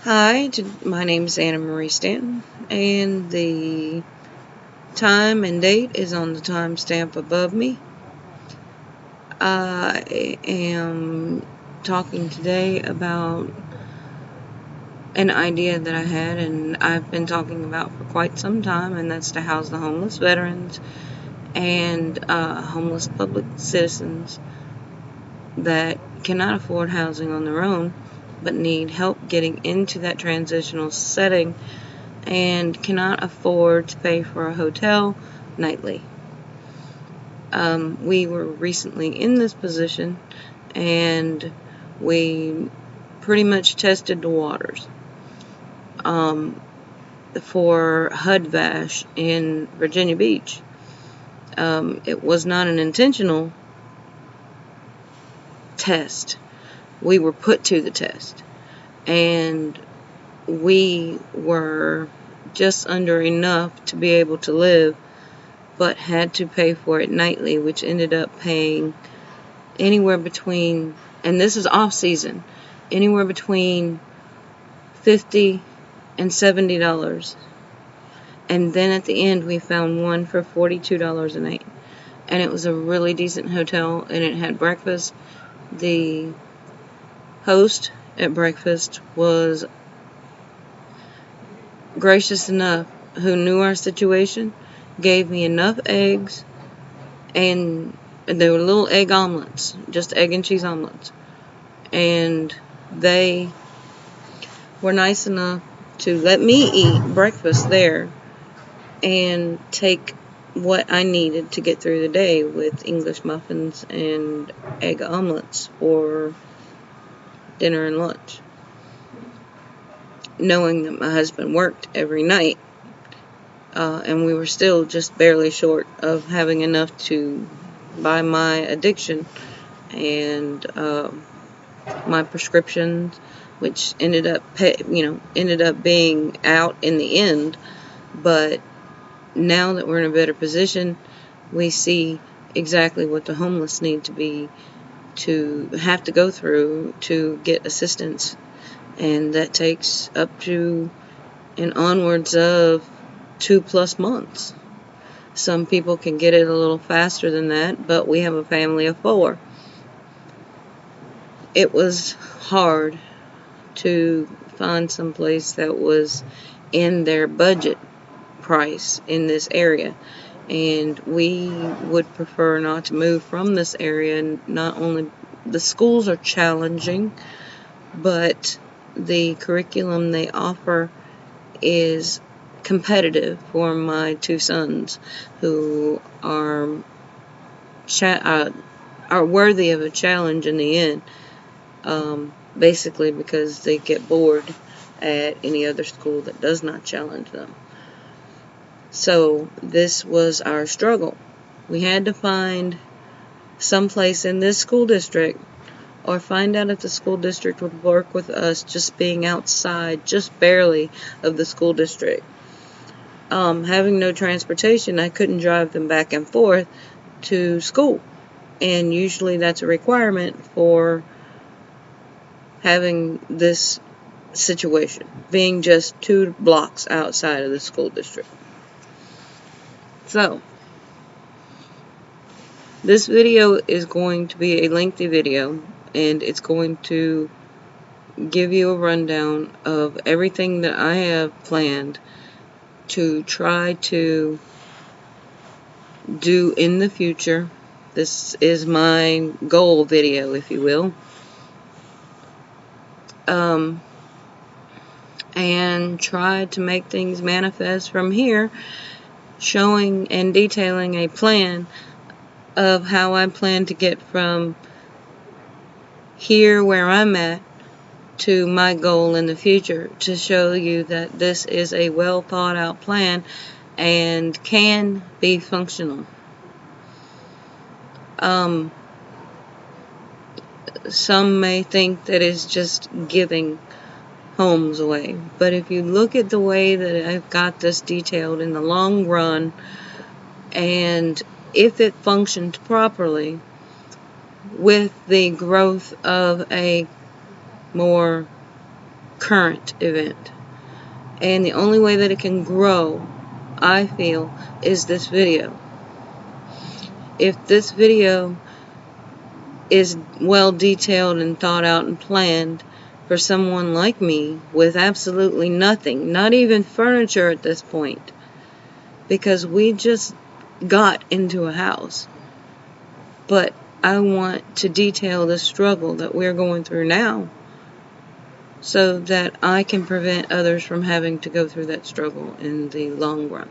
Hi, my name is Anna Marie Stanton, and the time and date is on the timestamp above me. I am talking today about an idea that I had, and I've been talking about for quite some time, and that's to house the homeless veterans and homeless public citizens that cannot afford housing on their own but need help getting into that transitional setting and cannot afford to pay for a hotel nightly. We were recently in this position, and we pretty much tested the waters for HUD-VASH in Virginia Beach. It was not an intentional test. We were put to the test, and we were just under enough to be able to live, but had to pay for it nightly, which ended up paying anywhere between, and this is off season, anywhere between $50 and $70. And then at the end we found one for $42 a night, and it was a really decent hotel, and it had breakfast. The host at breakfast was gracious enough, who knew our situation, gave me enough eggs, and they were little egg omelets, just egg and cheese omelets, and they were nice enough to let me eat breakfast there and take what I needed to get through the day with English muffins and egg omelets for dinner and lunch, knowing that my husband worked every night, and we were still just barely short of having enough to buy my addiction and my prescriptions, which ended up being out in the end. But now that we're in a better position, we see exactly what the homeless need to have to go through to get assistance, and that takes up to and onwards of 2+ months. Some people can get it a little faster than that, but we have a family of 4. It was hard to find some place that was in their budget price in this area, and we would prefer not to move from this area. And not only the schools are challenging, but the curriculum they offer is competitive for my 2 sons, who are worthy of a challenge in the end, basically because they get bored at any other school that does not challenge them. So this was our struggle. We had to find someplace in this school district, or find out if the school district would work with us just being outside, just barely, of the school district. Having no transportation, I couldn't drive them back and forth to school, and usually that's a requirement for having this situation, being just 2 blocks outside of the school district. So this video is going to be a lengthy video, and it's going to give you a rundown of everything that I have planned to try to do in the future. This is my goal video, if you will. And try to make things manifest from here, showing and detailing a plan of how I plan to get from here where I'm at to my goal in the future, to show you that this is a well thought out plan and can be functional. Some may think that it's just giving homes away, but if you look at the way that I've got this detailed in the long run, and if it functioned properly with the growth of a more current event. And the only way that it can grow, I feel, is this video. If this video is well detailed and thought out and planned for someone like me with absolutely nothing, not even furniture at this point, because we just got into a house. But I want to detail the struggle that we're going through now so that I can prevent others from having to go through that struggle in the long run,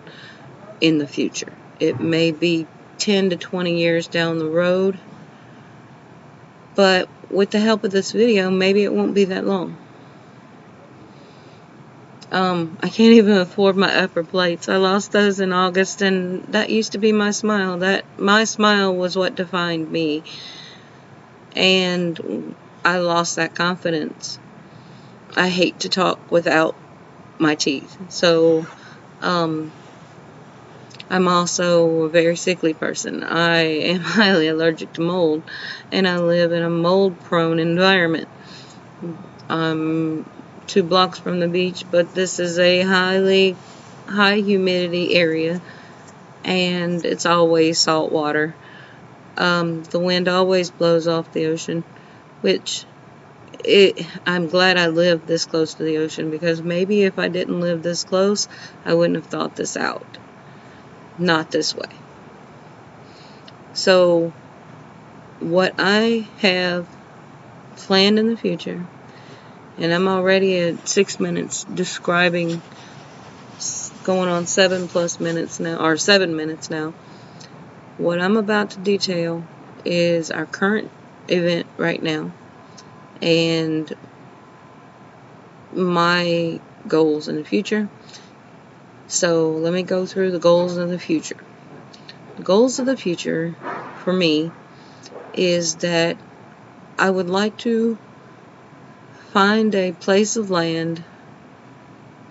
in the future. It may be 10 to 20 years down the road, but with the help of this video, maybe it won't be that long. I can't even afford my upper plates. I lost those in August, and that used to be my smile. My smile was what defined me, and I lost that confidence. I hate to talk without my teeth. So, I'm also a very sickly person. I am highly allergic to mold, and I live in a mold-prone environment. I'm 2 blocks from the beach, but this is a high humidity area, and it's always salt water. The wind always blows off the ocean, which I'm glad I live this close to the ocean, because maybe if I didn't live this close, I wouldn't have thought this out. Not this way. So, what I have planned in the future, and I'm already at 6 minutes describing, going on 7 minutes now, or 7 minutes now. What I'm about to detail is our current event right now, and my goals in the future. So let me go through the goals of the future. The goals of the future for me is that I would like to find a place of land,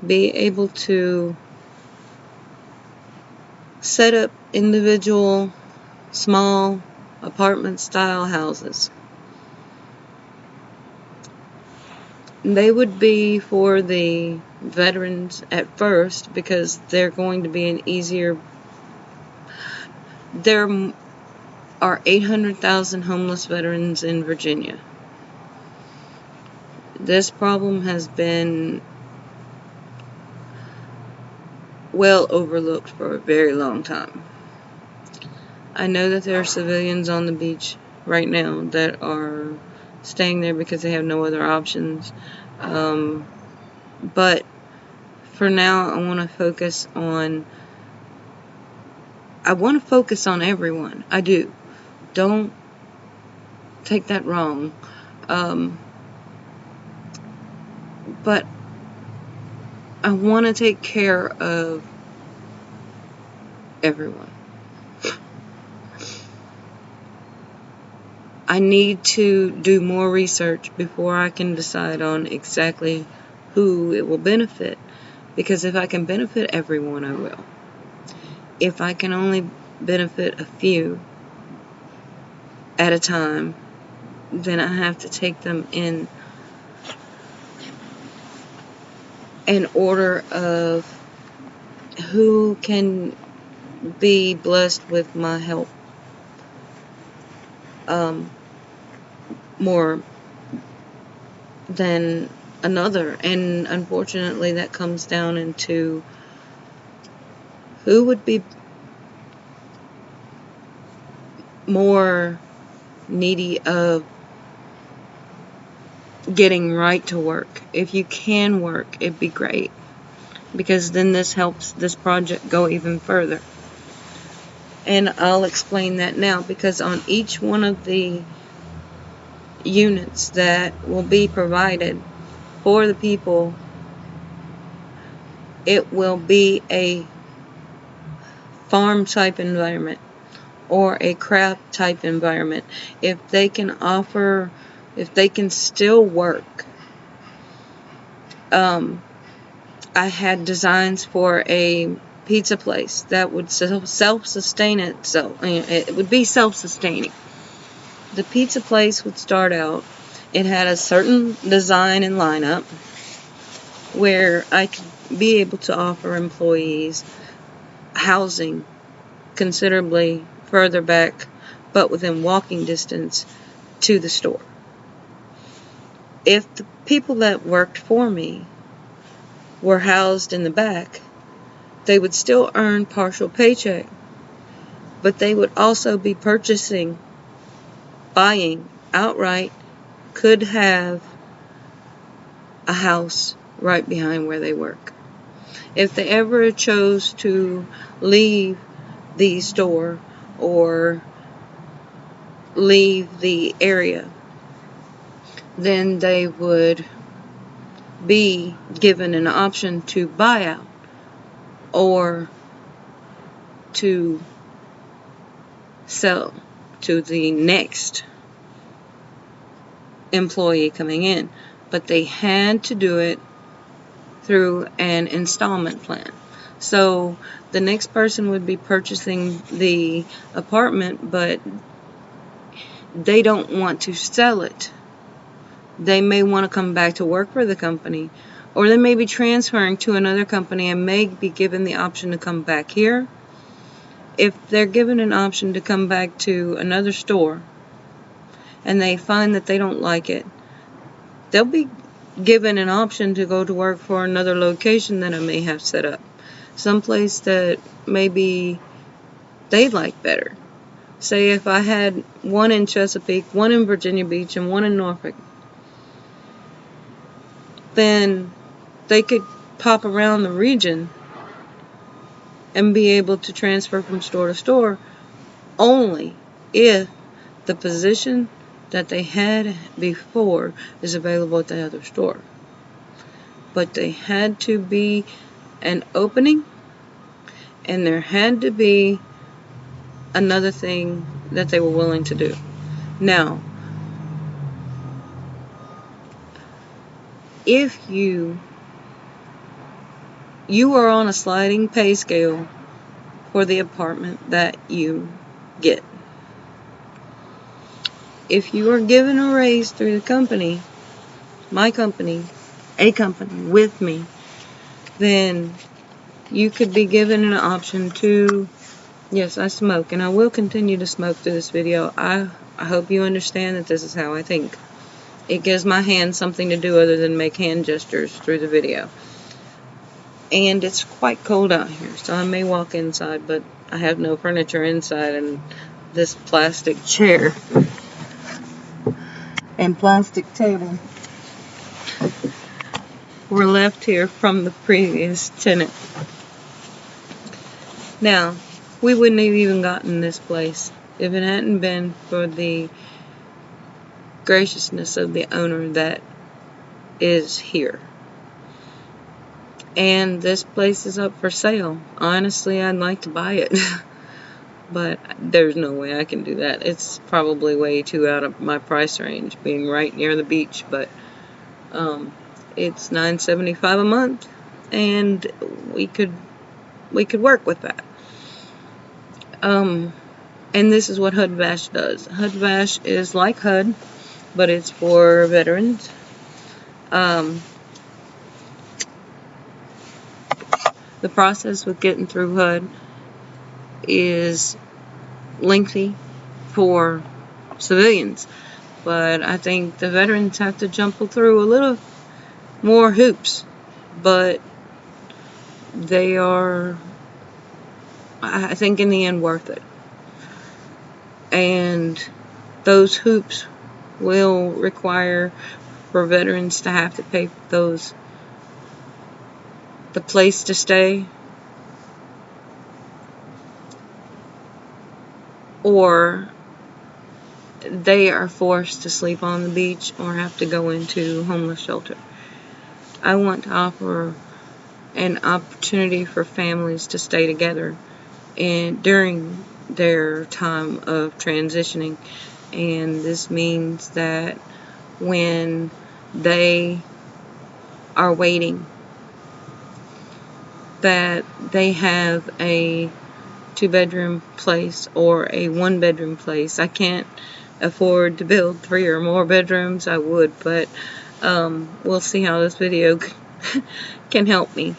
be able to set up individual small apartment style houses. They would be for the veterans at first, because they're going to be an easier. There are 800,000 homeless veterans in Virginia. This problem has been well overlooked for a very long time. I know that there are civilians on the beach right now that are staying there because they have no other options. But for now, I want to focus on everyone. I do. Don't take that wrong. But I want to take care of everyone. I need to do more research before I can decide on exactly who it will benefit. Because if I can benefit everyone, I will. If I can only benefit a few at a time, then I have to take them in order of who can be blessed with my help more than another. And unfortunately, that comes down into who would be more needy of getting right to work. If you can work, it'd be great, because then this helps this project go even further. And I'll explain that now, because on each one of the units that will be provided for the people, it will be a farm type environment or a craft type environment. If they can still work. I had designs for a pizza place that would self-sustain itself. It would be self-sustaining. The pizza place would start out, it had a certain design and lineup, where I could be able to offer employees housing considerably further back, but within walking distance to the store. If the people that worked for me were housed in the back, they would still earn partial paycheck, but they would also be buying outright, could have a house right behind where they work. If they ever chose to leave the store or leave the area, then they would be given an option to buy out or to sell to the next employee coming in. But they had to do it through an installment plan. So the next person would be purchasing the apartment, but they don't want to sell it. They may want to come back to work for the company, or they may be transferring to another company and may be given the option to come back here. If they're given an option to come back to another store and they find that they don't like it, they'll be given an option to go to work for another location that I may have set up. Someplace that maybe they like better. Say if I had one in Chesapeake, one in Virginia Beach, and one in Norfolk, then they could pop around the region and be able to transfer from store to store only if the position that they had before is available at the other store. But they had to be an opening, and there had to be another thing that they were willing to do. Now, if you are on a sliding pay scale for the apartment that you get. If you are given a raise through the company, my company, a company with me, then you could be given an option to, yes, I smoke, and I will continue to smoke through this video. I hope you understand that this is how I think. It gives my hand something to do other than make hand gestures through the video. And it's quite cold out here, so I may walk inside, but I have no furniture inside, and this plastic chair and plastic table were left here from the previous tenant. Now, we wouldn't have even gotten this place if it hadn't been for the graciousness of the owner that is here. And this place is up for sale. Honestly, I'd like to buy it. But there's no way I can do that. It's probably way too out of my price range, being right near the beach. But it's $9.75 a month, and we could work with that. And this is what HUD VASH does. HUD VASH is like HUD, but it's for veterans. The process with getting through HUD is lengthy for civilians, but I think the veterans have to jump through a little more hoops, but they are, I think, in the end worth it. And those hoops will require for veterans to have to pay for the place to stay, or they are forced to sleep on the beach or have to go into homeless shelter. I want to offer an opportunity for families to stay together and during their time of transitioning, and this means that when they are waiting, that they have a 2-bedroom place or a 1-bedroom place. I can't afford to build 3 or more bedrooms. I would, but we'll see how this video can help me.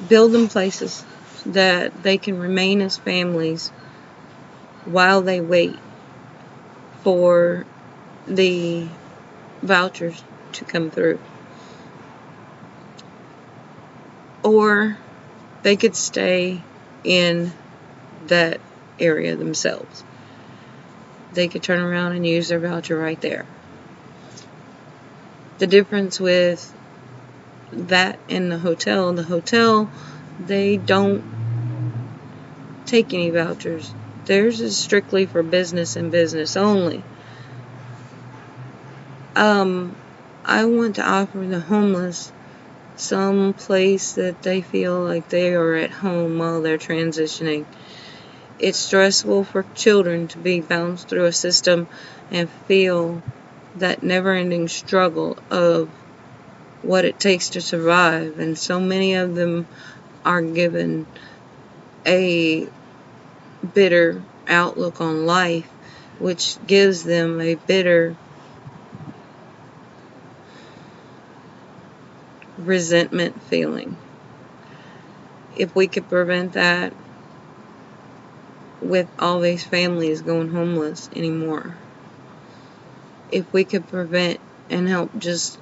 Build them places that they can remain as families while they wait for the vouchers to come through. Or they could stay in that area themselves. They could turn around and use their voucher right there. The difference with that and the hotel, they don't take any vouchers. Theirs is strictly for business and business only. I want to offer the homeless some place that they feel like they are at home while they're transitioning. It's stressful for children to be bounced through a system and feel that never-ending struggle of what it takes to survive, and so many of them are given a bitter outlook on life, which gives them a bitter resentment feeling. If we could prevent that with all these families going homeless anymore, if we could prevent and help just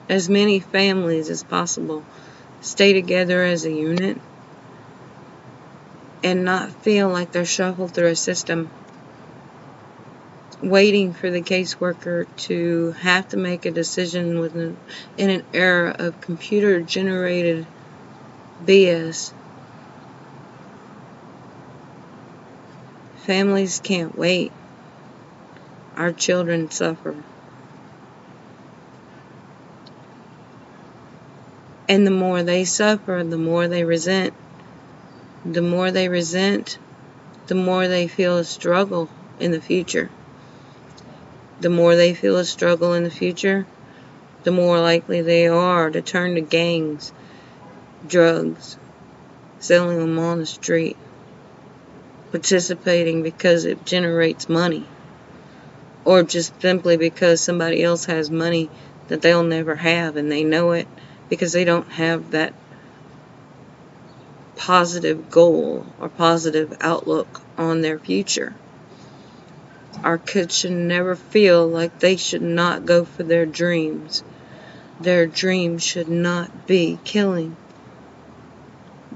as many families as possible stay together as a unit and not feel like they're shuffled through a system waiting for the caseworker to have to make a decision in an era of computer-generated BS. Families can't wait. Our children suffer. And the more they suffer, the more they resent. The more they resent, the more they feel a struggle in the future. The more they feel a struggle in the future, the more likely they are to turn to gangs, drugs, selling them on the street, participating because it generates money, or just simply because somebody else has money that they'll never have and they know it because they don't have that positive goal or positive outlook on their future. Our kids should never feel like they should not go for their dreams. Their dreams should not be killing.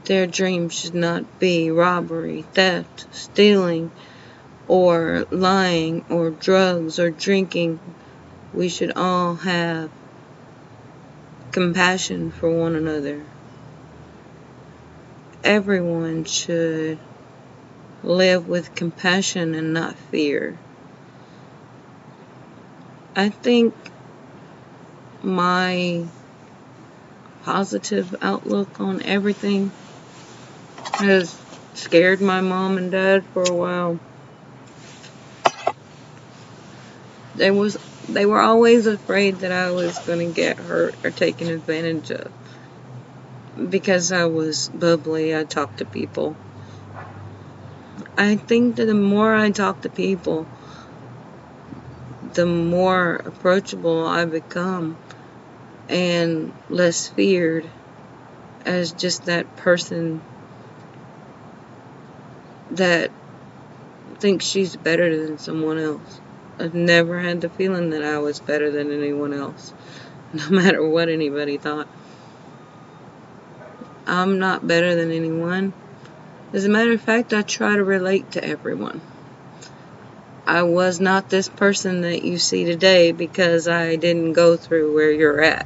Their dreams should not be robbery, theft, stealing, or lying, or drugs, or drinking. We should all have compassion for one another. Everyone should live with compassion and not fear. I think my positive outlook on everything has scared my mom and dad for a while. They were always afraid that I was going to get hurt or taken advantage of. Because I was bubbly, I talked to people. I think that the more I talk to people, the more approachable I become and less feared as just that person that thinks she's better than someone else. I've never had the feeling that I was better than anyone else, no matter what anybody thought. I'm not better than anyone. As a matter of fact, I try to relate to everyone. I was not this person that you see today because I didn't go through where you're at.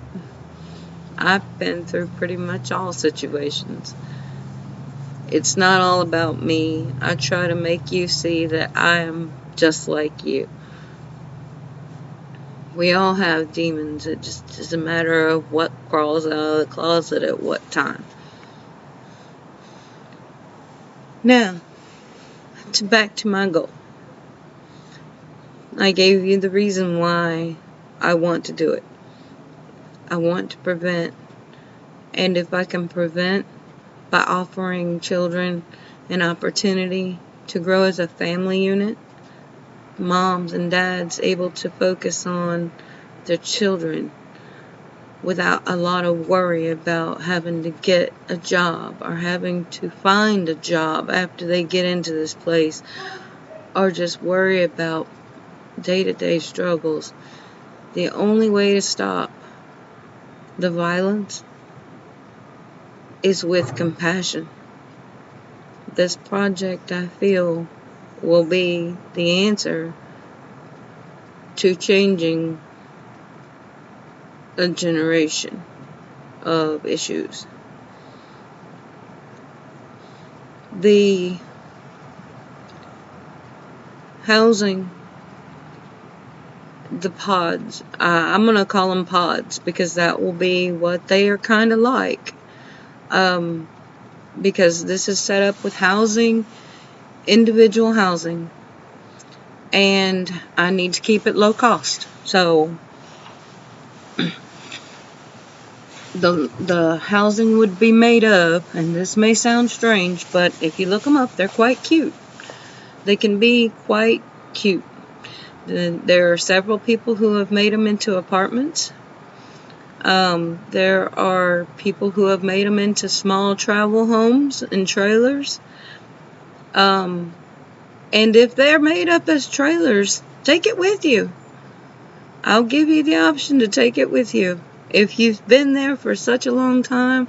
I've been through pretty much all situations. It's not all about me. I try to make you see that I am just like you. We all have demons. It just is a matter of what crawls out of the closet at what time. Now, back to my goal. I gave you the reason why I want to do it. I want to prevent, and if I can prevent by offering children an opportunity to grow as a family unit, moms and dads able to focus on their children without a lot of worry about having to get a job or having to find a job after they get into this place, or just worry about day-to-day struggles. The only way to stop the violence is with compassion. This project, I feel, will be the answer to changing a generation of issues. The housing, the pods, I'm going to call them pods because that will be what they are kind of like. Because this is set up with housing, individual housing, and I need to keep it low cost. So the housing would be made of, and this may sound strange, but if you look them up, they're quite cute. They can be quite cute. There are several people who have made them into apartments. There are people who have made them into small travel homes and trailers. And if they're made up as trailers, take it with you. I'll give you the option to take it with you. If you've been there for such a long time,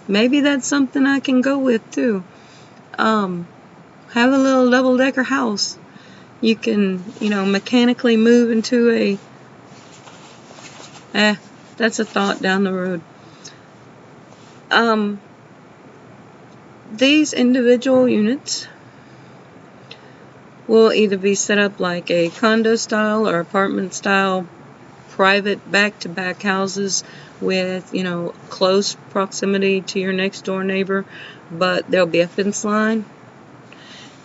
maybe that's something I can go with too. Have a little double-decker house. You can, mechanically move into that's a thought down the road. These individual units will either be set up like a condo style or apartment style, private back-to-back houses with, close proximity to your next door neighbor, but there'll be a fence line,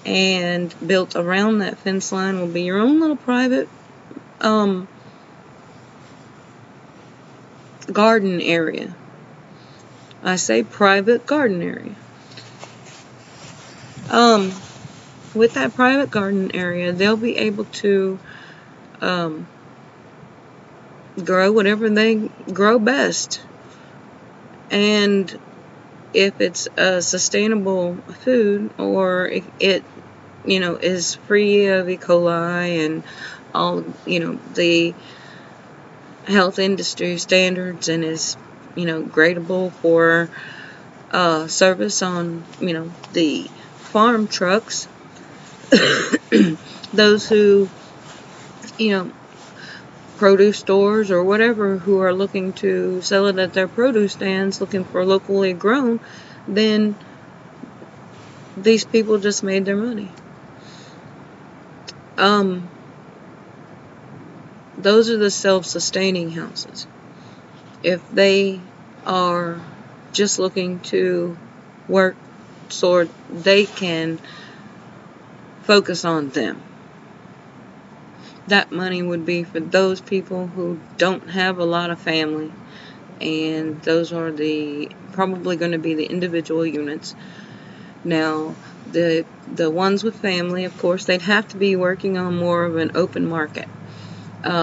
and built around that fence line will be your own little private garden area. I say private garden area. With that private garden area, they'll be able to grow whatever they grow best. And if it's a sustainable food, or if it, is free of E. coli and all, the health industry standards, and is, gradable for service on, the farm trucks, those who, produce stores or whatever, who are looking to sell it at their produce stands, looking for locally grown, then these people just made their money. Those are the self-sustaining houses. If they are just looking to work so they can focus on them, that money would be for those people who don't have a lot of family, and those are probably going to be the individual units. Now, the ones with family, of course, they'd have to be working on more of an open market,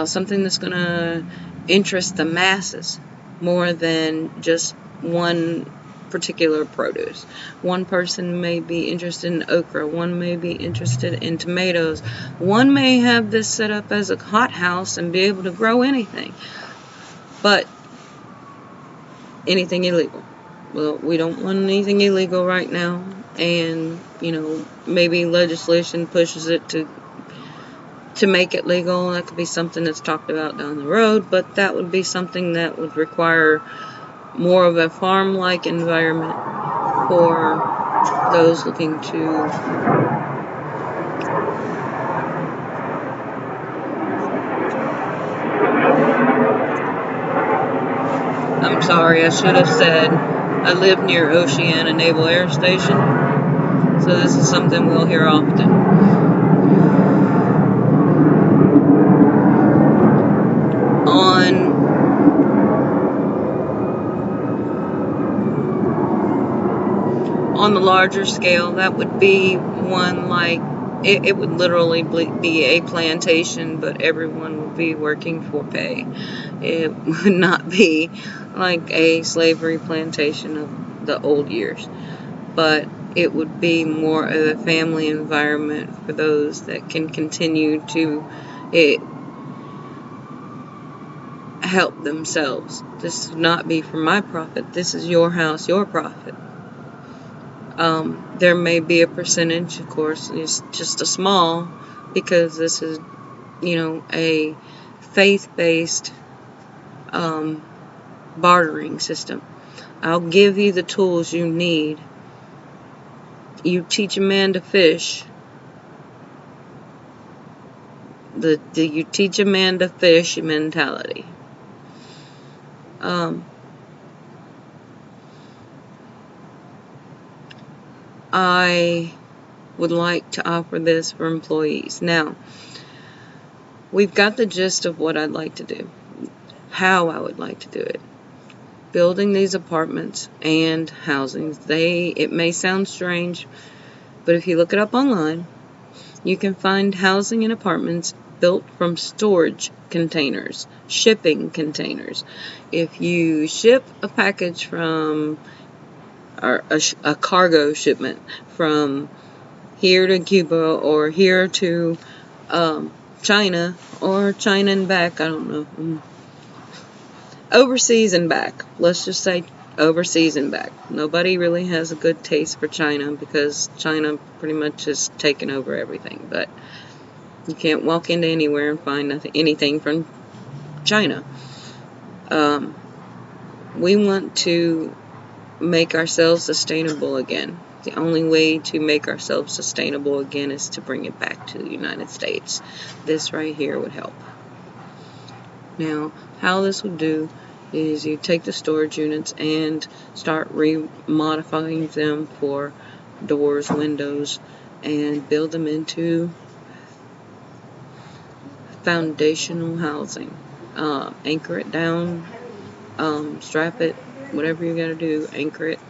something that's going to interest the masses more than just one particular produce. One person may be interested in okra, one may be interested in tomatoes, one may have this set up as a hothouse and be able to grow anything, but anything illegal. Well, we don't want anything illegal right now, and maybe legislation pushes it to make it legal. That could be something that's talked about down the road, but that would be something that would require more of a farm-like environment for those looking to I'm sorry, I should have said I live near Oceana Naval Air Station, so this is something we'll hear often. On the larger scale, that would be one like it would literally be a plantation, but everyone would be working for pay. It would not be like a slavery plantation of the old years, but it would be more of a family environment for those that can continue to help themselves. This would not be for my profit. This is your house, your profit. There may be a percentage, of course, it's just a small, because this is, a faith-based bartering system. I'll give you the tools you need. You teach a man to fish. The you teach a man to fish mentality. I would like to offer this for employees. Now, we've got the gist of what I'd like to do, how I would like to do it. Building these apartments and housings, it may sound strange, but if you look it up online, you can find housing and apartments built from storage containers, shipping containers. If you ship a package from, or a cargo shipment from here to Cuba, or here to China, or China and back, I don't know, overseas and back, let's just say overseas and back. Nobody really has a good taste for China, because China pretty much has taken over everything, but you can't walk into anywhere and find anything from China. We want to make ourselves sustainable again. The only way to make ourselves sustainable again is to bring it back to the United States. This right here would help. Now, how this would do is you take the storage units and start remodifying them for doors, windows, and build them into foundational housing. Anchor it down, strap it, whatever you gotta do, anchor it.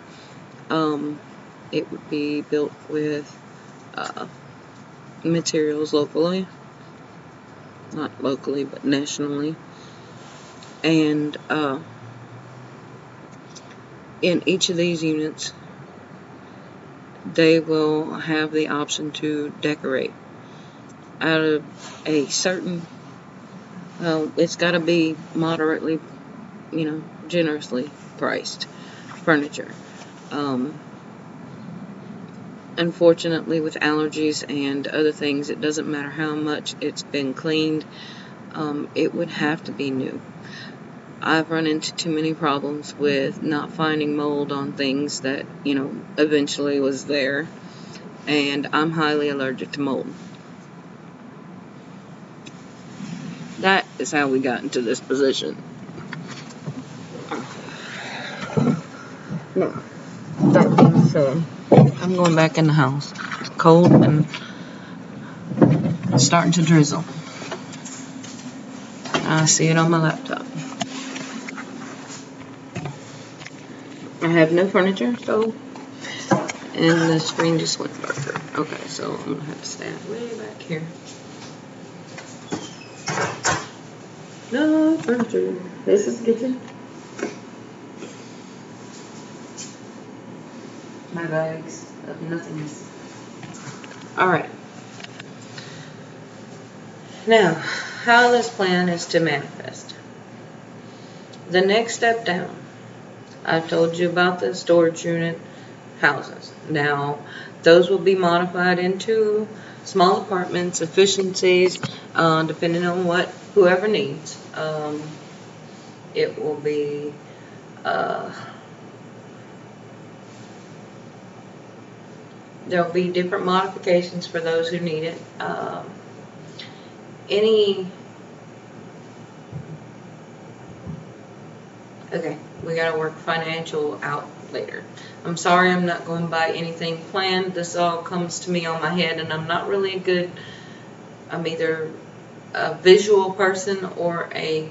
It would be built with materials locally, not locally, but nationally. And in each of these units, they will have the option to decorate out of a certain, it's got to be moderately, generously priced furniture. Unfortunately, with allergies and other things, it doesn't matter how much it's been cleaned, it would have to be new. I've run into too many problems with not finding mold on things that, eventually was there, and I'm highly allergic to mold. That is how we got into this position. Now, that being said, I'm going back in the house. It's cold and it's starting to drizzle. I see it on my laptop. I have no furniture, so, and the screen just went darker. Okay, so I'm going to have to stand way back here. No furniture. This is the kitchen. My bags of nothingness. Alright. Now, how this plan is to manifest. The next step down, I've told you about the storage unit houses. Now, those will be modified into small apartments, efficiencies, depending on what whoever needs. It will be there'll be different modifications for those who need it. Okay, we gotta work financial out later. I'm sorry I'm not going by anything planned. This all comes to me on my head, and I'm not really I'm either a visual person or a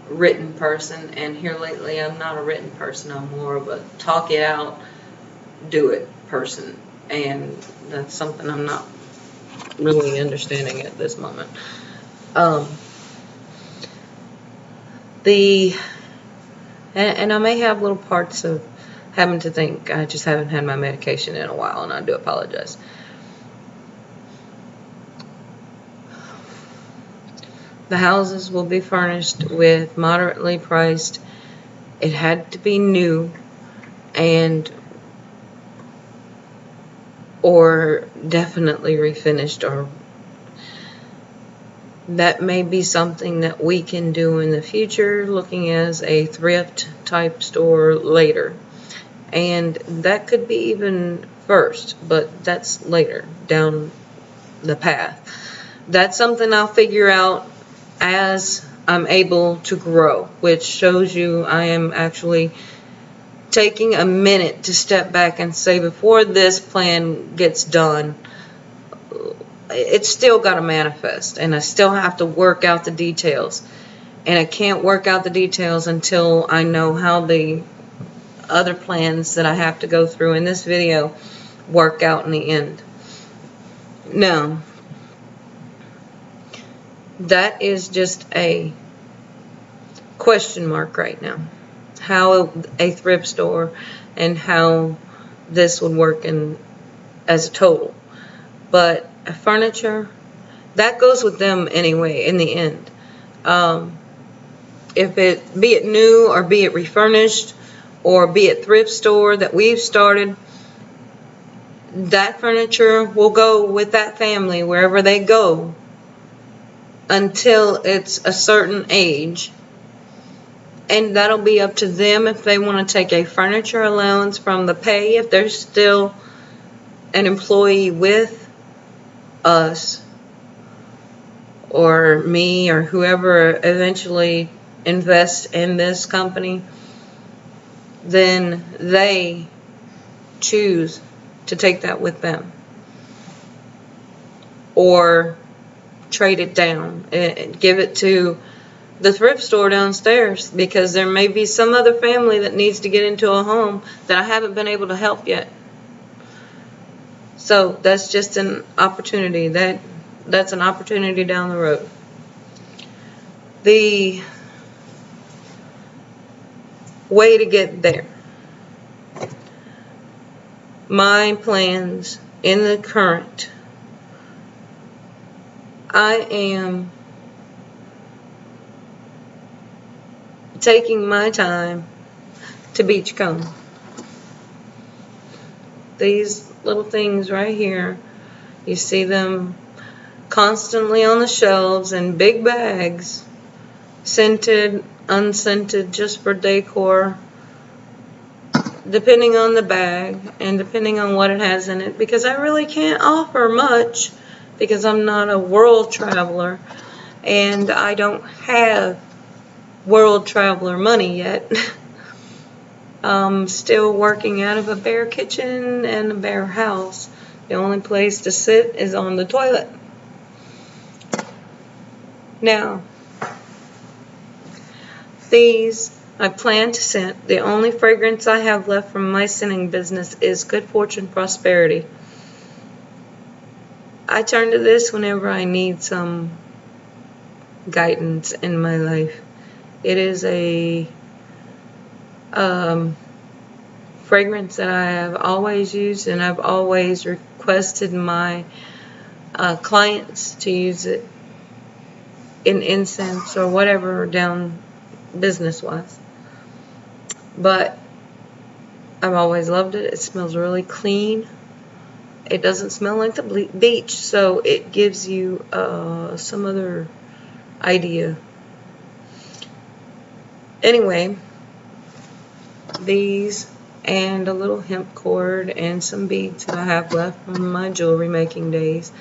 written person, and here lately I'm not a written person. I'm more of a talk it out, do it person, and that's something I'm not really understanding it at this moment. And I may have little parts of having to think. I just haven't had my medication in a while, and I do apologize. The houses will be furnished with moderately priced. It had to be new or definitely refinished, or that may be something that we can do in the future, looking as a thrift type store later. And that could be even first, but that's later down the path. That's something I'll figure out as I'm able to grow, which shows you I am actually taking a minute to step back and say, before this plan gets done, it's still got to manifest, and I still have to work out the details. And I can't work out the details until I know how the other plans that I have to go through in this video work out in the end. Now, that is just a question mark right now. How a thrift store and how this would work as a total. But furniture, that goes with them anyway in the end. If it, be it new or be it refurnished or be it thrift store that we've started, that furniture will go with that family wherever they go until it's a certain age. And that'll be up to them if they want to take a furniture allowance from the pay, if they're still an employee with us or me or whoever eventually invests in this company. Then they choose to take that with them or trade it down and give it to the thrift store downstairs, because there may be some other family that needs to get into a home that I haven't been able to help yet. So that's just an opportunity. That's an opportunity down the road. The way to get there. My plans in the current. I am taking my time to beachcomb. These little things right here, you see them constantly on the shelves in big bags, scented, unscented, just for decor, depending on the bag and depending on what it has in it, because I really can't offer much because I'm not a world traveler and I don't have world traveler money yet. I'm still working out of a bare kitchen and a bare house. The only place to sit is on the toilet. Now, these I plan to scent. The only fragrance I have left from my scenting business is Good Fortune Prosperity. I turn to this whenever I need some guidance in my life. It is a fragrance that I have always used, and I've always requested my clients to use it in incense or whatever down business-wise. But I've always loved it. It smells really clean. It doesn't smell like the beach, so it gives you some other idea. Anyway, these and a little hemp cord and some beads that I have left from my jewelry making days,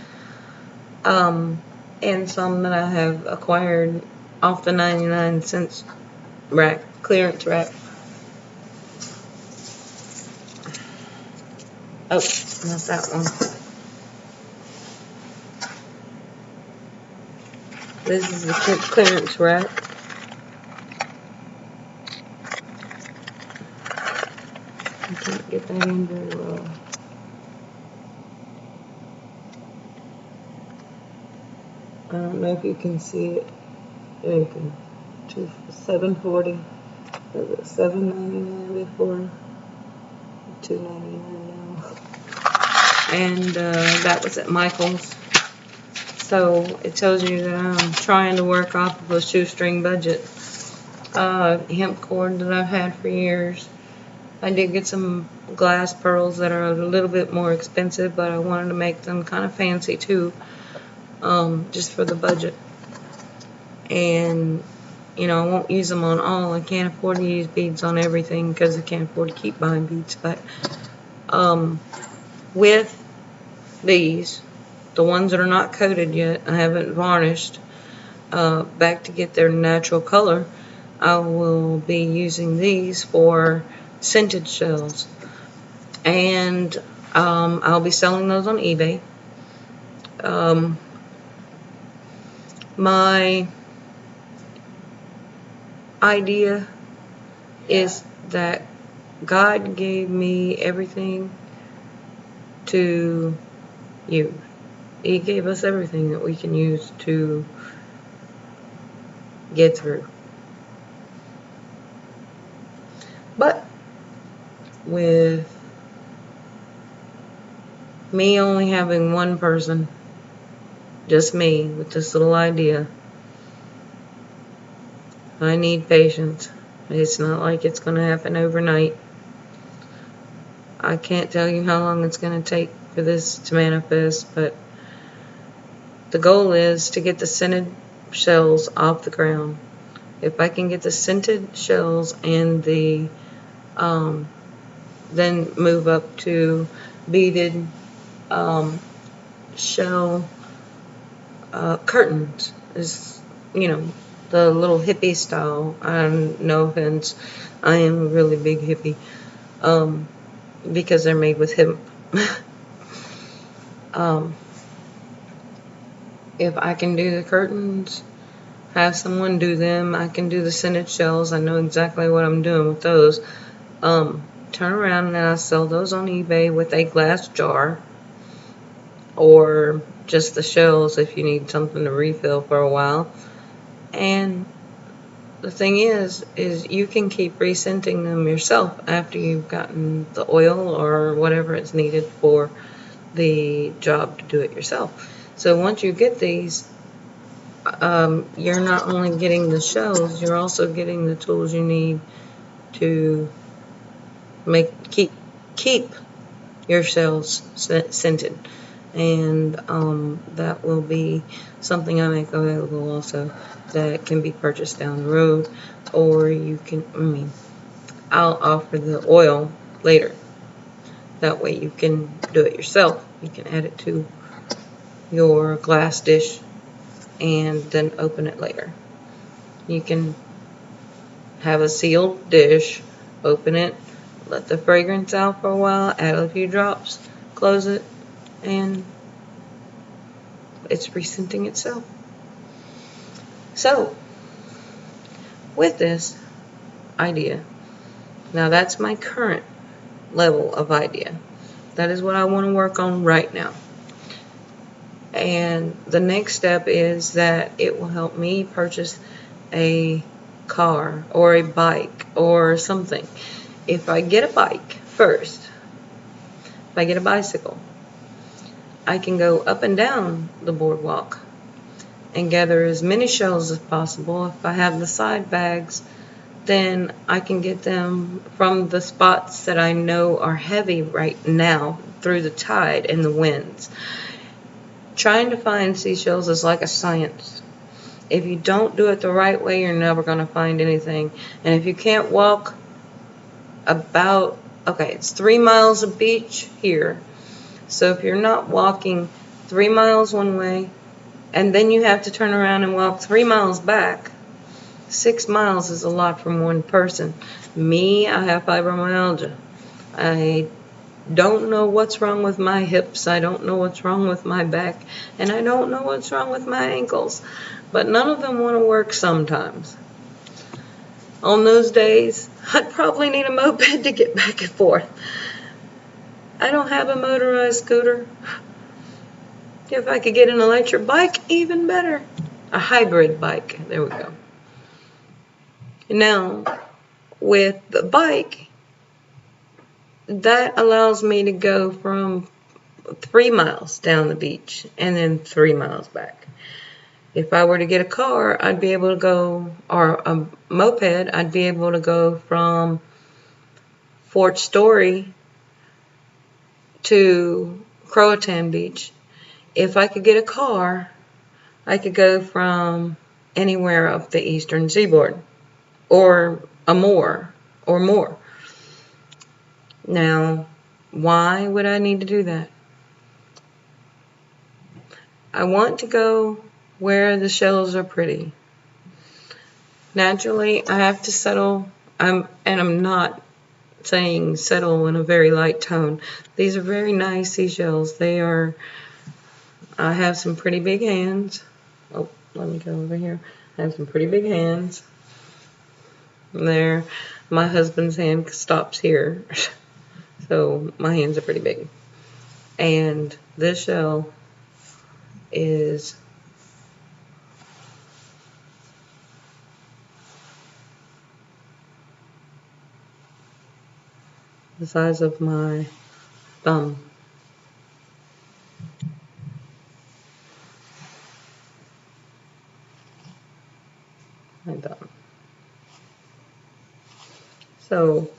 and some that I have acquired off the 99-cent rack, clearance rack. Oh, that's that one. This is the clearance rack. I can't get that in very well. I don't know if you can see it. There you can. $7.40. Was it $7.99 before? $2.99 now. And that was at Michael's. So it tells you that I'm trying to work off of a shoestring budget. Hemp cord that I've had for years. I did get some glass pearls that are a little bit more expensive, but I wanted to make them kind of fancy too, just for the budget. And you know, I won't use them on all. I can't afford to use beads on everything because I can't afford to keep buying beads. But with these, the ones that are not coated yet, I haven't varnished back to get their natural color. I will be using these for scented shells, and I'll be selling those on eBay. My idea is that God gave me everything to use. He gave us everything that we can use to get through. But with me only having one person, just me, with this little idea, I need patience. It's not like it's going to happen overnight. I can't tell you how long it's going to take for this to manifest, but the goal is to get the scented shells off the ground. If I can get the scented shells and the then move up to beaded shell curtains, is, you know, the little hippie style. No offense, I am a really big hippie, because they're made with hemp. If I can do the curtains, have someone do them, I can do the scented shells. I know exactly what I'm doing with those. Turn around and I'll sell those on eBay with a glass jar, or just the shells if you need something to refill for a while. And the thing is you can keep re-scenting them yourself after you've gotten the oil or whatever is needed for the job to do it yourself. So once you get these, you're not only getting the shells, you're also getting the tools you need to keep your shells scented. And that will be something I make available also, that can be purchased down the road, or you can, I'll offer the oil later. That way you can do it yourself. You can add it to your glass dish and then open it later. You can have a sealed dish, open it, let the fragrance out for a while, add a few drops, close it, and it's re-scenting itself. So, with this idea, now that's my current level of idea. That is what I want to work on right now. And the next step is that it will help me purchase a car or a bike or something. If I get a bike first, if I get a bicycle, I can go up and down the boardwalk and gather as many shells as possible. If I have the side bags, then I can get them from the spots that I know are heavy right now through the tide and the winds. Trying to find seashells is like a science. If you don't do it the right way, you're never going to find anything. And if you can't walk about, okay, it's 3 miles of beach here. So if you're not walking 3 miles one way, and then you have to turn around and walk 3 miles back, 6 miles is a lot from one person. Me, I have fibromyalgia. I don't know what's wrong with my hips. I don't know what's wrong with my back. And I don't know what's wrong with my ankles. But none of them want to work sometimes. On those days, I'd probably need a moped to get back and forth. I don't have a motorized scooter. If I could get an electric bike, even better. A hybrid bike. There we go. Now, with the bike, that allows me to go from 3 miles down the beach and then 3 miles back. If I were to get a car, I'd be able to go, or a moped, I'd be able to go from Fort Story to Croatan Beach. If I could get a car, I could go from anywhere up the eastern seaboard, or more. Now, why would I need to do that? I want to go where the shells are pretty. Naturally, I have to settle. I'm not saying settle in a very light tone. These are very nice seashells. I have some pretty big hands. Oh, let me go over here. I have some pretty big hands. There, my husband's hand stops here. So my hands are pretty big. And this shell is the size of my thumb. My thumb. So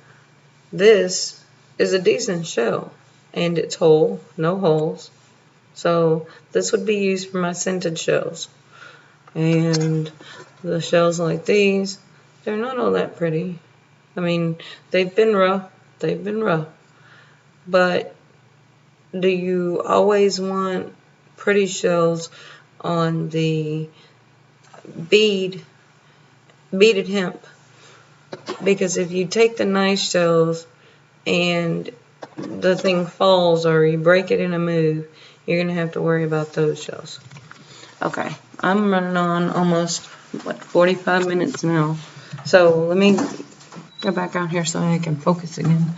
this is a decent shell, and it's whole, no holes. So this would be used for my scented shells. And the shells like these, they're not all that pretty. I mean, they've been rough. But do you always want pretty shells on the beaded hemp? Because if you take the nice shells and the thing falls or you break it in a move, you're going to have to worry about those shells. Okay, I'm running on almost, 45 minutes now. So let me go back out here so I can focus again.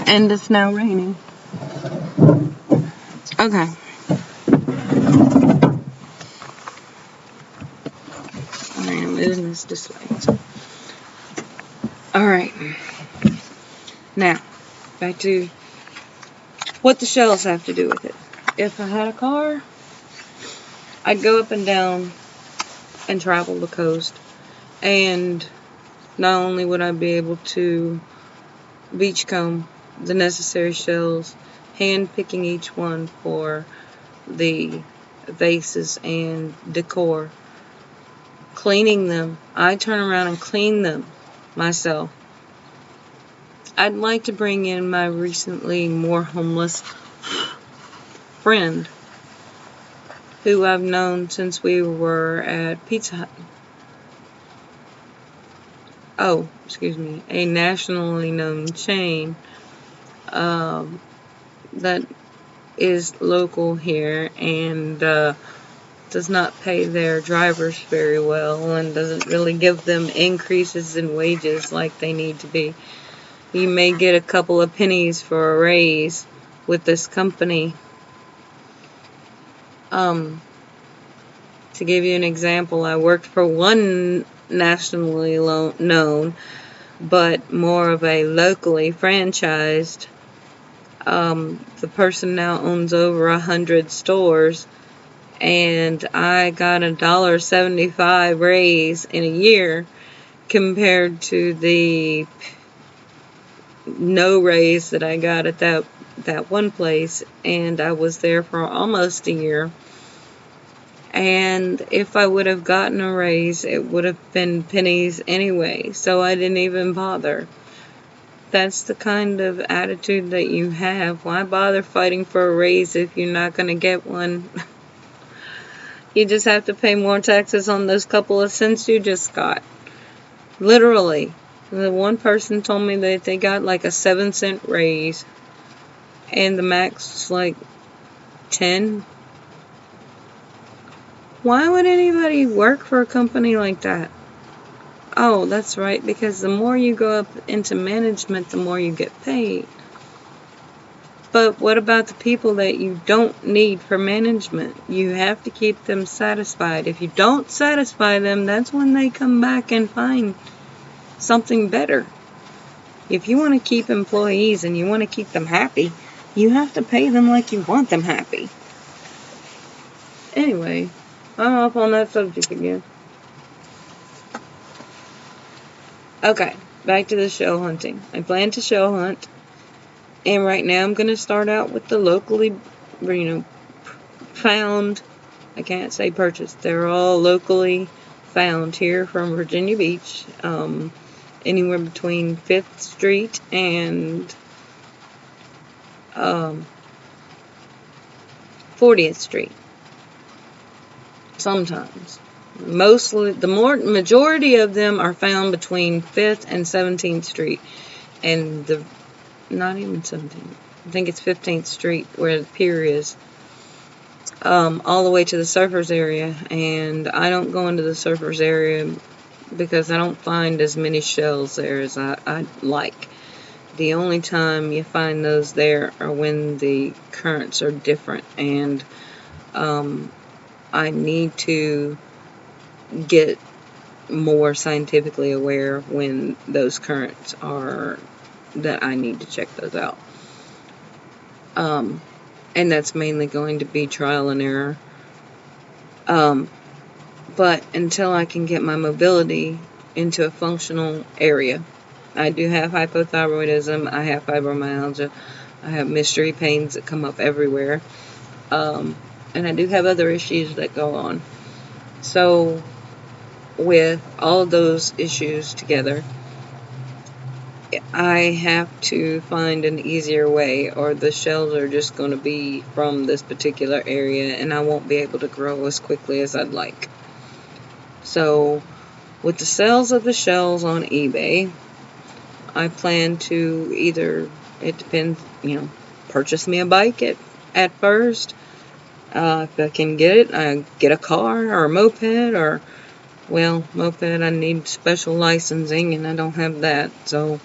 And it's now raining. Okay. Alright, I'm moving this way. Alright. Now, back to what the shells have to do with it. If I had a car, I'd go up and down and travel the coast. And not only would I be able to beachcomb the necessary shells, hand picking each one for the vases and decor, cleaning them. I turn around and clean them myself. I'd like to bring in my recently more homeless friend who I've known since we were at Pizza Hut. Oh, excuse me, a nationally known chain that is local here and does not pay their drivers very well and doesn't really give them increases in wages like they need to be. You may get a couple of pennies for a raise with this company. To give you an example, I worked for one nationally known, but more of a locally franchised. The person now owns over 100 stores, and I got a $1.75 raise in a year compared to the no raise that I got at that one place, and I was there for almost a year. And if I would have gotten a raise, it would have been pennies anyway, so I didn't even bother. That's the kind of attitude that you have. Why bother fighting for a raise if you're not going to get one? You just have to pay more taxes on those couple of cents you just got. Literally. The one person told me that they got like a 7-cent raise, and the max was like 10. Why would anybody work for a company like that? Oh, that's right, because the more you go up into management, the more you get paid. But what about the people that you don't need for management? You have to keep them satisfied. If you don't satisfy them, that's when they come back and find something better. If you want to keep employees and you want to keep them happy, you have to pay them like you want them happy. Anyway, I'm off on that subject again. Okay, back to the shell hunting. I plan to shell hunt, and right now I'm going to start out with the locally, found. I can't say purchased. They're all locally found here from Virginia Beach, anywhere between 5th Street and 40th Street. Sometimes. Mostly, majority of them are found between 5th and 17th Street, and not even 17th. I think it's 15th Street where the pier is, all the way to the surfers area. And I don't go into the surfers area because I don't find as many shells there as I'd like. The only time you find those there are when the currents are different, and I need to get more scientifically aware when those currents are, that I need to check those out. And that's mainly going to be trial and error. But until I can get my mobility into a functional area, I do have hypothyroidism, I have fibromyalgia, I have mystery pains that come up everywhere, and I do have other issues that go on. So with all of those issues together, I have to find an easier way, or the shells are just going to be from this particular area and I won't be able to grow as quickly as I'd like. So with the sales of the shells on eBay, I plan to either, it depends, purchase me a bike at first. If I can get it, I get a car or a moped, or, well, moped I need special licensing and I don't have that, so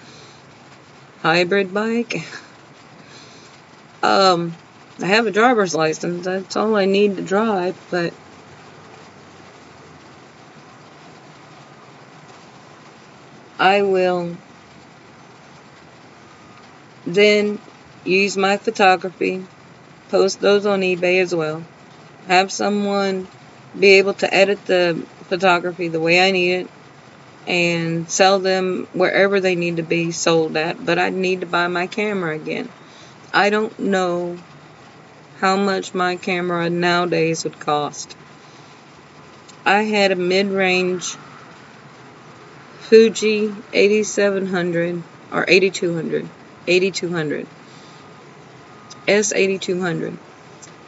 hybrid bike. I have a driver's license, that's all I need to drive, but I will then use my photography, post those on eBay as well, have someone be able to edit the photography the way I need it, and sell them wherever they need to be sold at. But I need to buy my camera again. I don't know how much my camera nowadays would cost. I had a mid-range Fuji 8700 or 8200 S8200,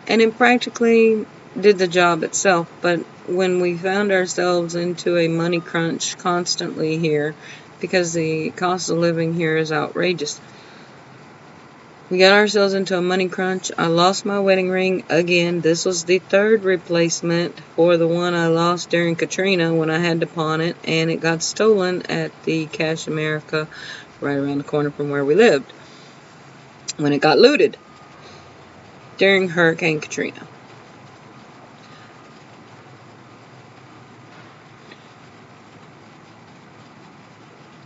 and it practically did the job itself. But when we found ourselves into a money crunch constantly here, because the cost of living here is outrageous, we got ourselves into a money crunch. I lost my wedding ring again. This was the third replacement for the one I lost during Katrina when I had to pawn it, and it got stolen at the Cash America right around the corner from where we lived when it got looted during Hurricane Katrina.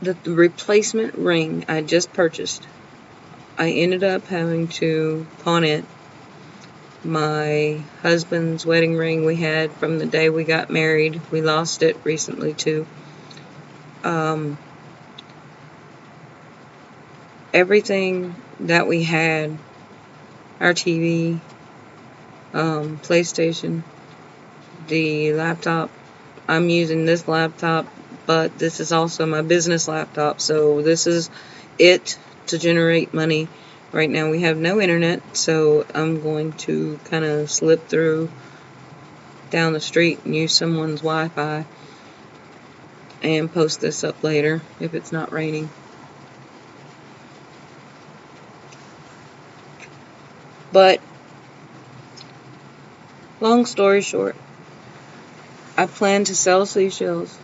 The replacement ring I just purchased, I ended up having to pawn it. My husband's wedding ring we had from the day we got married, we lost it recently too. Everything that we had, our TV, PlayStation, the laptop, I'm using this laptop, but this is also my business laptop, so this is it to generate money. Right now we have no internet, so I'm going to kind of slip through down the street and use someone's Wi-Fi and post this up later if it's not raining. But long story short, I plan to sell seashells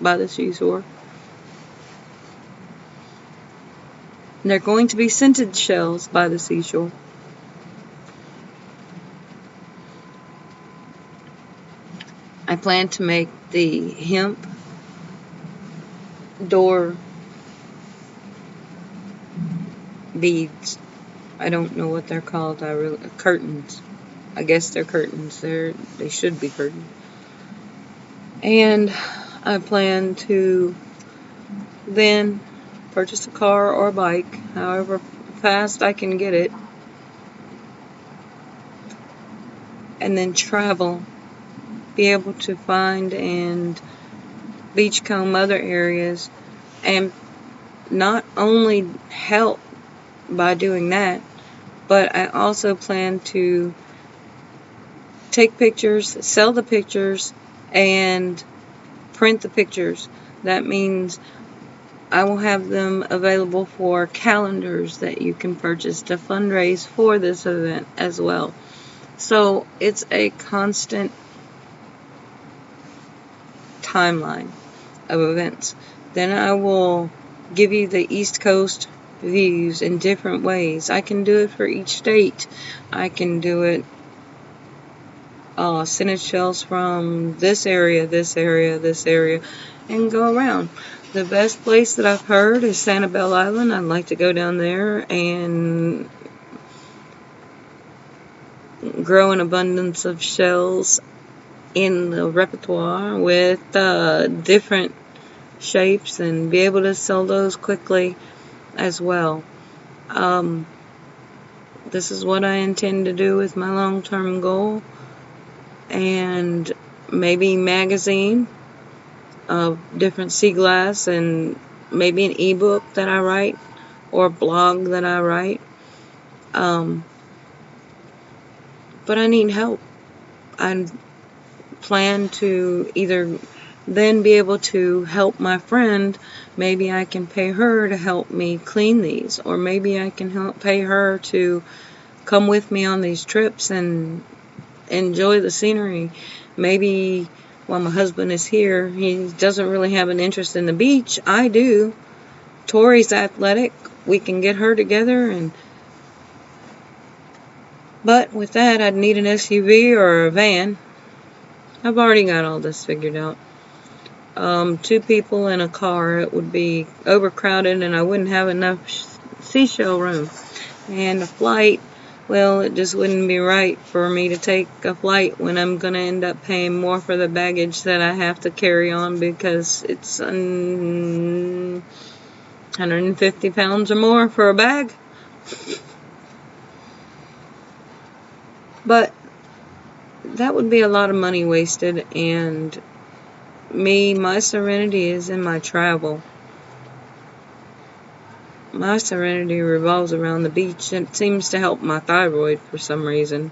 by the seashore. And they're going to be scented shells by the seashore. I plan to make the hemp door beads. I don't know what they're called. Curtains. I guess they're curtains. They should be curtains. And I plan to then purchase a car or a bike, however fast I can get it, and then travel, be able to find and beachcomb other areas, and not only help by doing that, but I also plan to take pictures, sell the pictures, and print the pictures. That means I will have them available for calendars that you can purchase to fundraise for this event as well. So it's a constant timeline of events. Then I will give you the East Coast views in different ways. I can do it for each state. I can do it scented shells from this area, this area, this area, and go around. The best place that I've heard is Sanibel Island. I'd like to go down there and grow an abundance of shells in the repertoire with different shapes and be able to sell those quickly as well. This is what I intend to do with my long-term goal, and maybe magazine of different sea glass, and maybe an ebook that I write or a blog that I write. But I need help. I plan to either then be able to help my friend. Maybe I can pay her to help me clean these, or maybe I can pay her to come with me on these trips and enjoy the scenery. Maybe while my husband is here, he doesn't really have an interest in the beach. I do. Tori's athletic. We can get her together, but with that, I'd need an SUV or a van. I've already got all this figured out. 2 people in a car, it would be overcrowded and I wouldn't have enough seashell room. And a flight, well, it just wouldn't be right for me to take a flight when I'm going to end up paying more for the baggage that I have to carry on, because it's 150 pounds or more for a bag. But that would be a lot of money wasted, and my serenity is in my travel. My serenity revolves around the beach. It seems to help my thyroid for some reason.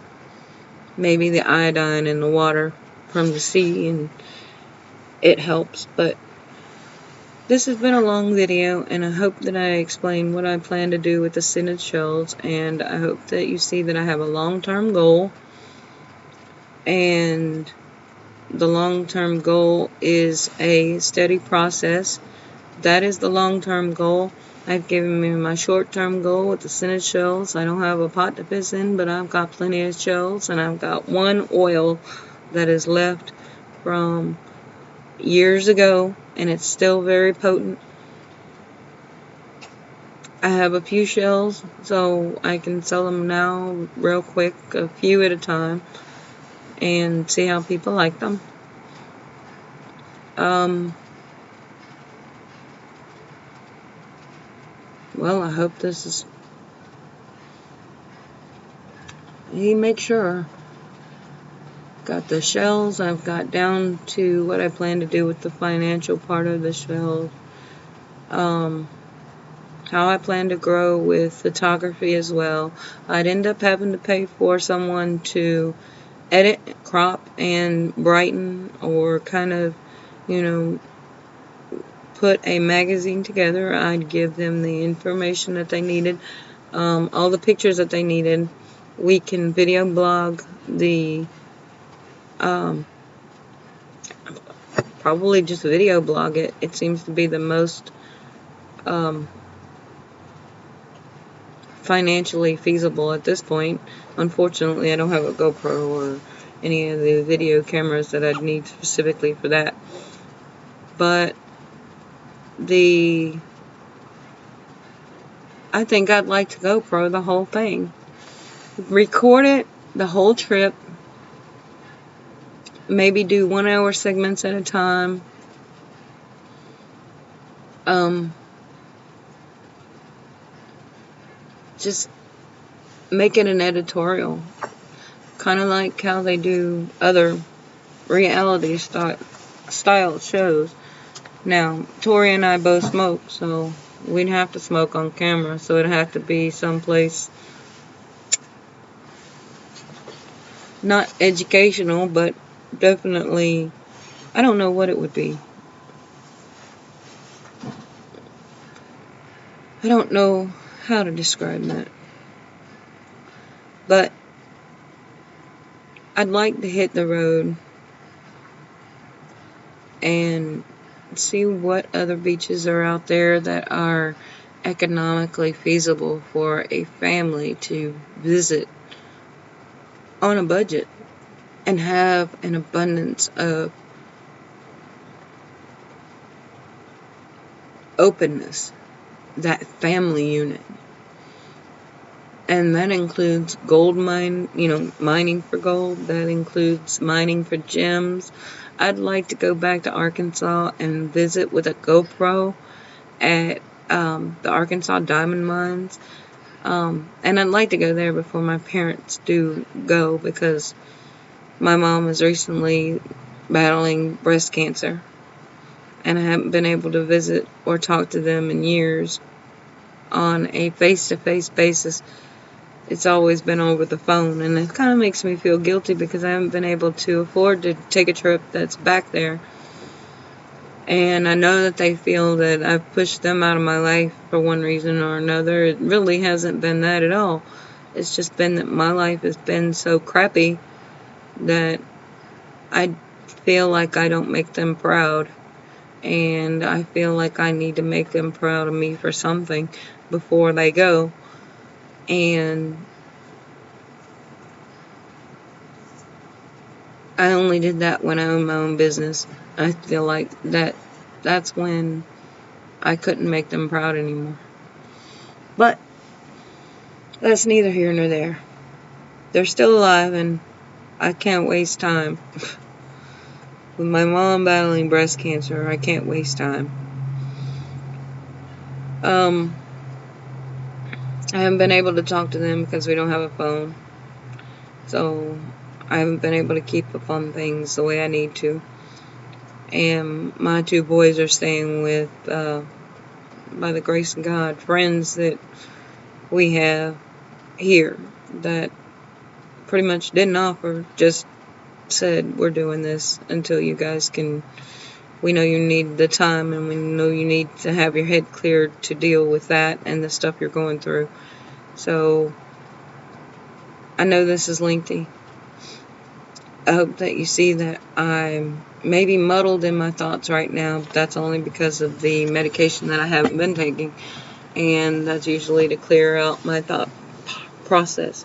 Maybe the iodine in the water from the sea, and it helps. But this has been a long video, and I hope that I explained what I plan to do with the scented shells, and I hope that you see that I have a long-term goal, and the long-term goal is a steady process. That is the long-term goal. I've given me my short-term goal with the scented shells. I don't have a pot to piss in, but I've got plenty of shells, and I've got one oil that is left from years ago, and it's still very potent. I have a few shells, so I can sell them now real quick, a few at a time, and see how people like them. Well, I hope this is... You make sure. Got the shells. I've got down to what I plan to do with the financial part of the shells. How I plan to grow with photography as well. I'd end up having to pay for someone to edit, crop, and brighten, or kind of, put a magazine together. I'd give them the information that they needed, all the pictures that they needed. We can video blog the probably just video blog it. It seems to be the most financially feasible at this point. Unfortunately, I don't have a GoPro or any of the video cameras that I'd need specifically for that. But I think I'd like to GoPro the whole thing. Record it the whole trip. Maybe do 1 hour segments at a time. Just make it an editorial. Kind of like how they do other reality style shows. Now, Tori and I both smoke, so we'd have to smoke on camera, so it'd have to be someplace not educational, but definitely, I don't know what it would be. I don't know how to describe that. But I'd like to hit the road and see what other beaches are out there that are economically feasible for a family to visit on a budget and have an abundance of openness, that family unit. And that includes mining for gold. That includes mining for gems. I'd like to go back to Arkansas and visit with a GoPro at the Arkansas diamond mines. And I'd like to go there before my parents do go, because my mom is recently battling breast cancer. And I haven't been able to visit or talk to them in years on a face-to-face basis. It's always been over the phone, and it kind of makes me feel guilty because I haven't been able to afford to take a trip that's back there. And I know that they feel that I've pushed them out of my life for one reason or another. It really hasn't been that at all. It's just been that my life has been so crappy that I feel like I don't make them proud. And I feel like I need to make them proud of me for something before they go. And I only did that when I owned my own business. I feel like that's when I couldn't make them proud anymore. But that's neither here nor there. They're still alive, and I can't waste time. With my mom battling breast cancer, I can't waste time. I haven't been able to talk to them because we don't have a phone. So I haven't been able to keep up on things the way I need to. And my 2 boys are staying with, by the grace of God, friends that we have here that pretty much didn't offer, just said, we're doing this until you guys can. We know you need the time, and we know you need to have your head cleared to deal with that and the stuff you're going through. So I know this is lengthy. I hope that you see that I'm maybe muddled in my thoughts right now. But that's only because of the medication that I haven't been taking, and that's usually to clear out my thought process.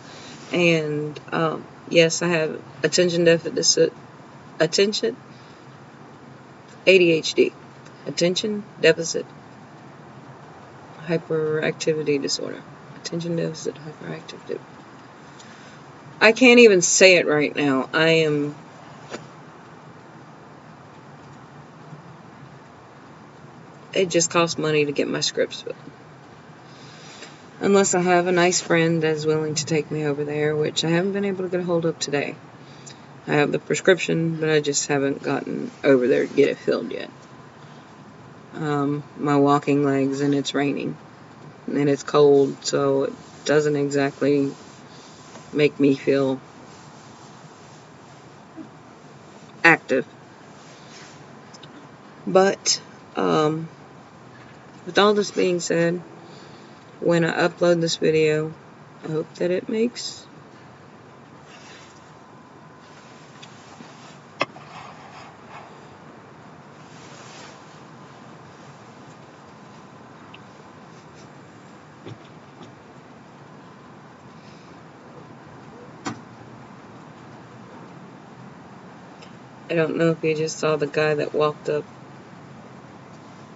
And yes, I have ADHD, attention deficit hyperactivity disorder. Attention deficit hyperactivity. I can't even say it right now. It just costs money to get my scripts filled. Unless I have a nice friend that's willing to take me over there, which I haven't been able to get a hold of today. I have the prescription, but I just haven't gotten over there to get it filled yet. My walking legs, and it's raining. And it's cold, so it doesn't exactly make me feel active. But, with all this being said, when I upload this video, I hope that it makes I don't know if you just saw the guy that walked up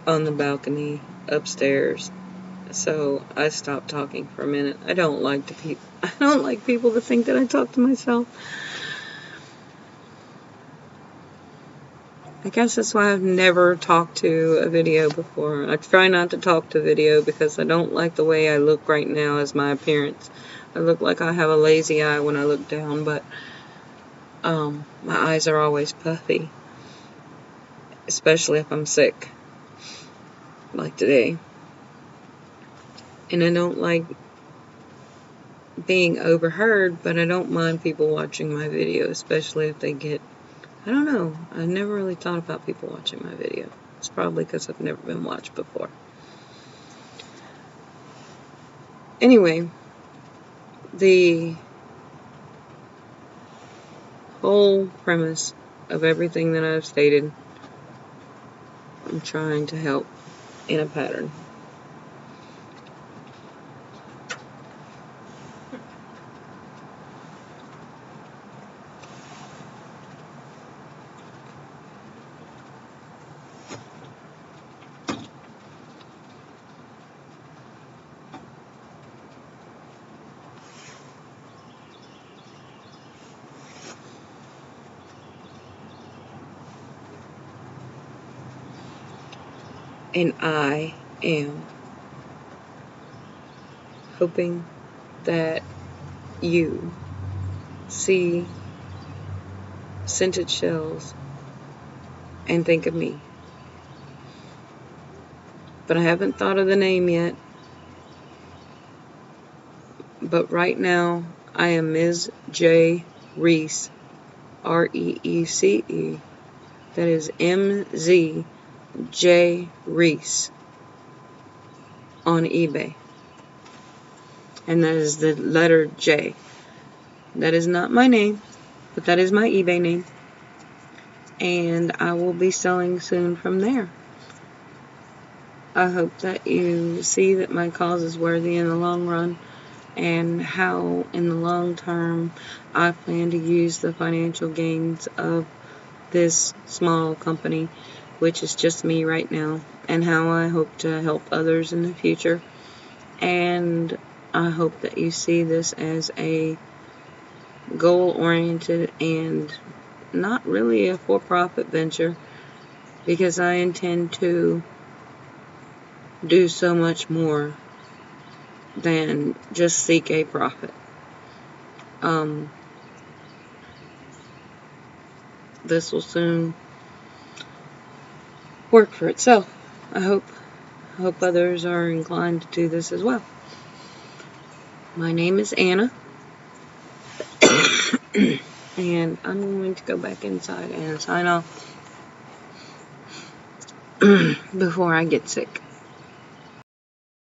on the balcony upstairs. So I stopped talking for a minute. I don't like people to think that I talk to myself. I guess that's why I've never talked to a video before. I try not to talk to video because I don't like the way I look right now as my appearance. I look like I have a lazy eye when I look down, but my eyes are always puffy, especially if I'm sick, like today. And I don't like being overheard, but I don't mind people watching my video, especially if they get, I don't know, I've never really thought about people watching my video. It's probably because I've never been watched before. Anyway, the whole premise of everything that I've stated, I'm trying to help in a pattern. And I am hoping that you see scented shells and think of me. But I haven't thought of the name yet. But right now, I am Ms. J. Reece, R-E-E-C-E. That is M-Z J. Reece on eBay. And that is the letter J. That is not my name, but that is my eBay name. And I will be selling soon from there. I hope that you see that my cause is worthy in the long run, and how in the long term I plan to use the financial gains of this small company, which is just me right now, and how I hope to help others in the future. And I hope that you see this as a goal-oriented and not really a for-profit venture, because I intend to do so much more than just seek a profit. This will soon work for itself. I hope others are inclined to do this as well. My name is Anna, and I'm going to go back inside and sign off before I get sick.